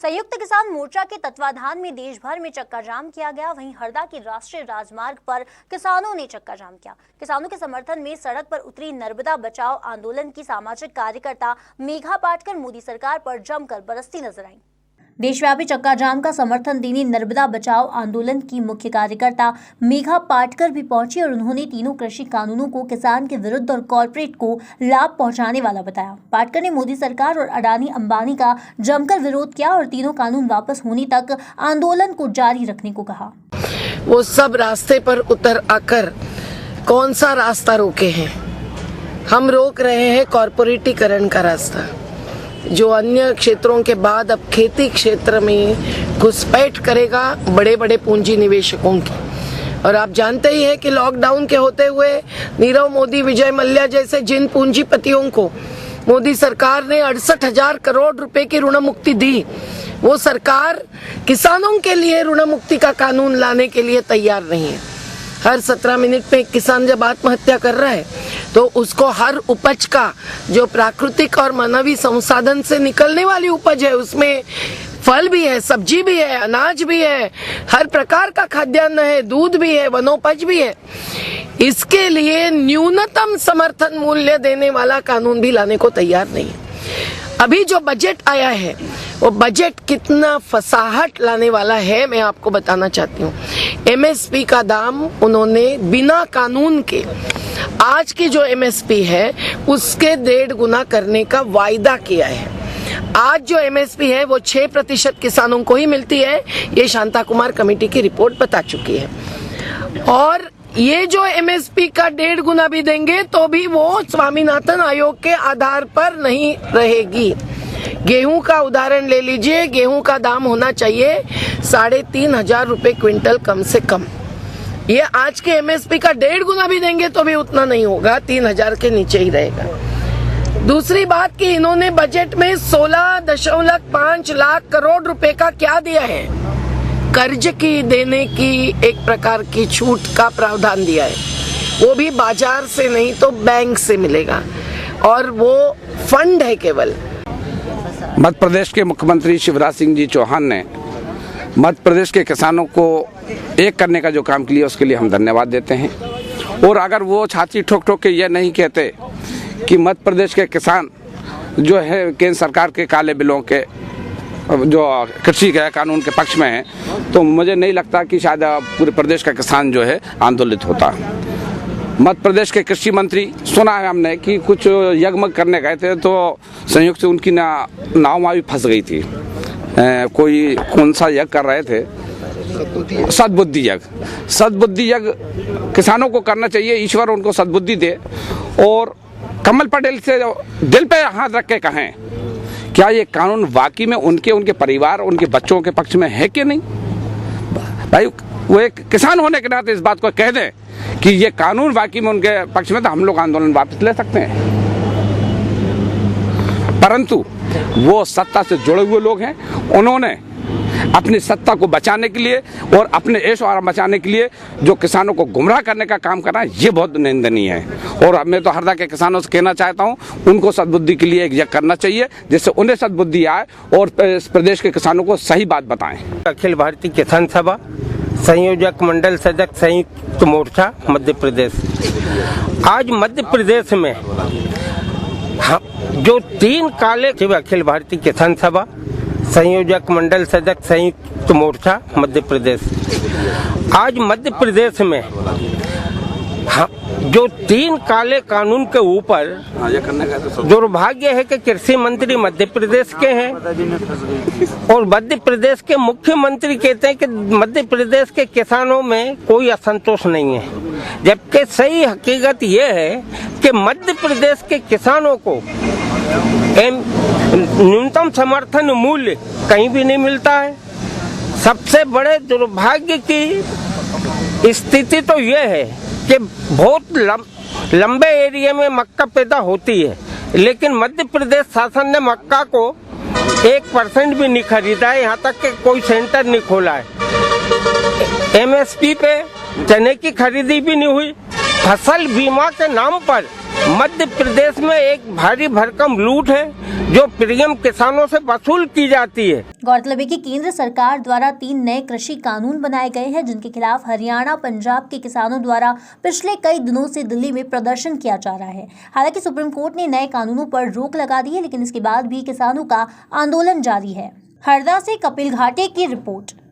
संयुक्त किसान मोर्चा के तत्वाधान में देश भर में चक्का जाम किया गया। वहीं हरदा के राष्ट्रीय राजमार्ग पर किसानों ने चक्का जाम किया। किसानों के समर्थन में सड़क पर उतरी नर्मदा बचाओ आंदोलन की सामाजिक कार्यकर्ता मेघा पाटकर मोदी सरकार पर जमकर बरसती नजर आई। देशव्यापी चक्का जाम का समर्थन देने नर्मदा बचाओ आंदोलन की मुख्य कार्यकर्ता मेघा पाटकर भी पहुंची और उन्होंने तीनों कृषि कानूनों को किसान के विरुद्ध और कॉर्पोरेट को लाभ पहुंचाने वाला बताया। पाटकर ने मोदी सरकार और अडानी अंबानी का जमकर विरोध किया और तीनों कानून वापस होने तक आंदोलन को जारी रखने को कहा। वो सब रास्ते पर उतर आकर कौन सा रास्ता रोके हैं? हम रोक रहे हैं कॉर्पोरेटीकरण का रास्ता, जो अन्य क्षेत्रों के बाद अब खेती क्षेत्र में घुसपैठ करेगा बड़े बड़े पूंजी निवेशकों की। और आप जानते ही हैं कि लॉकडाउन के होते हुए नीरव मोदी, विजय मल्ल्या जैसे जिन पूंजीपतियों को मोदी सरकार ने 68,000 करोड़ रुपए की ऋण मुक्ति दी, वो सरकार किसानों के लिए ऋण मुक्ति का कानून लाने के लिए तैयार नहीं है। हर 17 मिनट में एक किसान जब आत्महत्या कर रहा है तो उसको हर उपज का, जो प्राकृतिक और मानवीय संसाधन से निकलने वाली उपज है, उसमें फल भी है, सब्जी भी है, अनाज भी है, हर प्रकार का खाद्यान्न है, दूध भी है, वनोपज भी है, इसके लिए न्यूनतम समर्थन मूल्य देने वाला कानून भी लाने को तैयार नहीं है। अभी जो बजट आया है वो बजट कितना फसाहट लाने वाला है, मैं आपको बताना चाहती हूँ। एमएसपी का दाम उन्होंने बिना कानून के आज की जो एमएसपी है उसके 1.5 गुना करने का वायदा किया है। आज जो एमएसपी है वो 6% किसानों को ही मिलती है, ये शांता कुमार कमेटी की रिपोर्ट बता चुकी है। और ये जो एमएसपी का 1.5 गुना भी देंगे तो भी वो स्वामीनाथन आयोग के आधार पर नहीं रहेगी। गेहूं का उदाहरण ले लीजिए, गेहूं का दाम होना चाहिए 3,500 रुपए क्विंटल कम से कम। ये आज के एमएसपी का 1.5 गुना भी देंगे तो भी उतना नहीं होगा, 3,000 के नीचे ही रहेगा। दूसरी बात कि इन्होंने बजट में 16.5 लाख करोड़ रुपए का क्या दिया है? कर्ज की देने की एक प्रकार की छूट का प्रावधान दिया है, वो भी बाजार से नहीं तो बैंक से मिलेगा, और वो फंड है केवल। मध्य प्रदेश के मुख्यमंत्री शिवराज सिंह जी चौहान ने मध्य प्रदेश के किसानों को एक करने का जो काम किया उसके लिए हम धन्यवाद देते हैं। और अगर वो छाती ठोक ठोक के ये नहीं कहते कि मध्य प्रदेश के किसान जो है केंद्र सरकार के काले बिलों के जो कृषि के कानून के पक्ष में है, तो मुझे नहीं लगता कि शायद पूरे प्रदेश का किसान जो है आंदोलित होता। मध्य प्रदेश के कृषि मंत्री, सुना है हमने कि कुछ यज्ञ करने गए थे तो संयुक्त से उनकी नाव भी फंस गई थी। कोई कौन सा यज्ञ कर रहे थे? सद्बुद्धि यज्ञ। सद्बुद्धि यज्ञ किसानों को करना चाहिए, ईश्वर उनको सद्बुद्धि दे। और कमल पटेल से दिल पे हाथ रख के कहें, क्या ये कानून वाकई में उनके परिवार, उनके बच्चों के पक्ष में है कि नहीं? भाई वो एक किसान होने के नाते इस बात को कह दें कि ये कानून वाकई में उनके पक्ष में, तो हम लोग आंदोलन वापस ले सकते हैं। परंतु वो सत्ता से जुड़े हुए लोग हैं, उन्होंने अपनी सत्ता को बचाने के लिए और अपने ऐश आराम बचाने के लिए जो किसानों को गुमराह करने का काम करना है, ये बहुत निंदनीय है। और मैं तो हरदा के किसानों से कहना चाहता हूँ, उनको सद्बुद्धि के लिए एक यज्ञ करना चाहिए जिससे उन्हें सद्बुद्धि आए और इस प्रदेश के किसानों को सही बात बताएं। अखिल भारतीय किसान सभा संयोजक मंडल सदस्य संयुक्त मोर्चा मध्य प्रदेश। आज मध्य प्रदेश में जो 3 काले, अखिल भारतीय किसान सभा संयोजक मंडल सदस्य संयुक्त मोर्चा मध्य प्रदेश। आज मध्य प्रदेश में जो 3 काले कानून के ऊपर दुर्भाग्य है कि कृषि मंत्री मध्य प्रदेश के हैं और मध्य प्रदेश के मुख्यमंत्री कहते हैं कि मध्य प्रदेश के किसानों में कोई असंतोष नहीं है, जबकि सही हकीकत यह है कि मध्य प्रदेश के किसानों को न्यूनतम समर्थन मूल्य कहीं भी नहीं मिलता है। सबसे बड़े दुर्भाग्य की स्थिति तो यह है कि बहुत लंबे एरिया में मक्का पैदा होती है, लेकिन मध्य प्रदेश शासन ने मक्का को 1% भी नहीं खरीदा है, यहाँ तक कि कोई सेंटर नहीं खोला है। एमएसपी पे चने की खरीदी भी नहीं हुई। फसल बीमा के नाम पर मध्य प्रदेश में एक भारी भरकम लूट है जो प्रीमियम किसानों से वसूल की जाती है। गौरतलब है कि केंद्र सरकार द्वारा 3 नए कृषि कानून बनाए गए हैं, जिनके खिलाफ हरियाणा, पंजाब के किसानों द्वारा पिछले कई दिनों से दिल्ली में प्रदर्शन किया जा रहा है। हालांकि सुप्रीम कोर्ट ने नए कानूनों पर रोक लगा दी है, लेकिन इसके बाद भी किसानों का आंदोलन जारी है। हरदा से कपिल घाटे की रिपोर्ट।